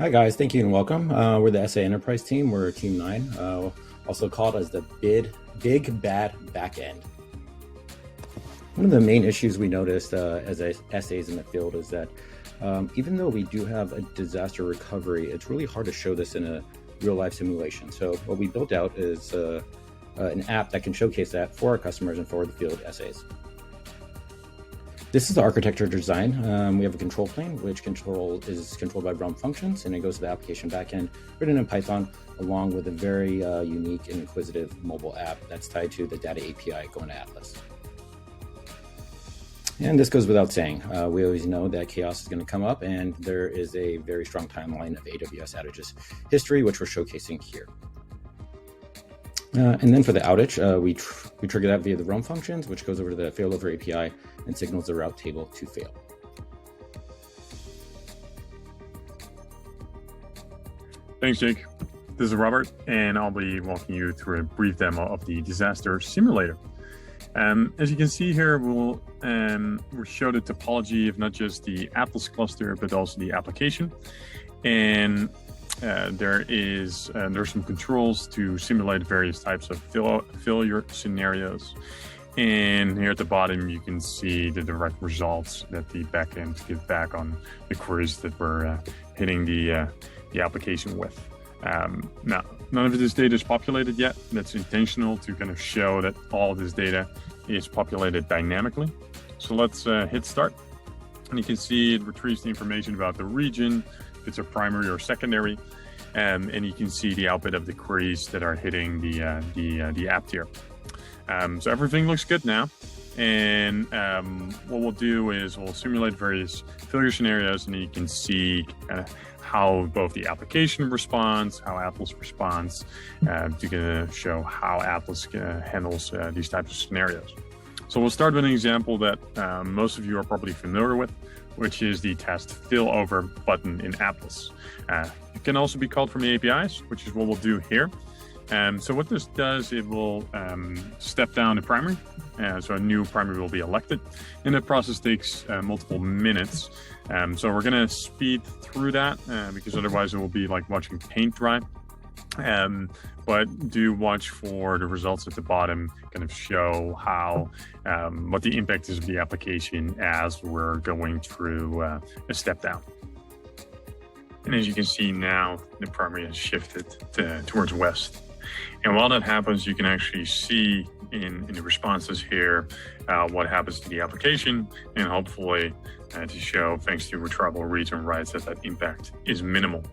Hi guys, thank you and welcome. We're the SA Enterprise team. We're Team 9, also called as the Big Bad Backend. One of the main issues we noticed as SAs in the field is that even though we do have a disaster recovery, it's really hard to show this in a real-life simulation. So what we built out is an app that can showcase that for our customers and for the field SAs. This is the architecture design. We have a control plane, which is controlled by realm functions, and it goes to the application backend written in Python, along with a very unique and inquisitive mobile app that's tied to the data API going to Atlas. And this goes without saying. We always know that chaos is going to come up, and there is a very strong timeline of AWS outages history, which we're showcasing here. And then for the outage, we trigger that via the realm functions, which goes over to the failover API and signals the route table to fail. Thanks, Jake. This is Robert, and I'll be walking you through a brief demo of the disaster simulator. As you can see here, we'll show the topology of not just the Atlas cluster, but also the application. And there's some controls to simulate various types of failure scenarios. And here at the bottom, you can see the direct results that the backend give back on the queries that we're hitting the application with. Now, none of this data is populated yet. That's intentional to kind of show that all of this data is populated dynamically. So let's hit start. And you can see it retrieves the information about the region, if it's a primary or secondary. And you can see the output of the queries that are hitting the app tier. So everything looks good now. And what we'll do is we'll simulate various failure scenarios, and you can see how both the application responds, how Atlas responds, to show how Atlas handles these types of scenarios. So we'll start with an example that most of you are probably familiar with, which is the test failover button in Atlas. It can also be called from the APIs, which is what we'll do here. So what this does, it will step down the primary. So a new primary will be elected, and the process takes multiple minutes. So we're going to speed through that because otherwise it will be like watching paint dry. But do watch for the results at the bottom, kind of show how what the impact is of the application as we're going through a step down. And as you can see now, the primary has shifted towards west. And while that happens, you can actually see in the responses here what happens to the application, and hopefully to show, thanks to retrievable reads and writes, that impact is minimal.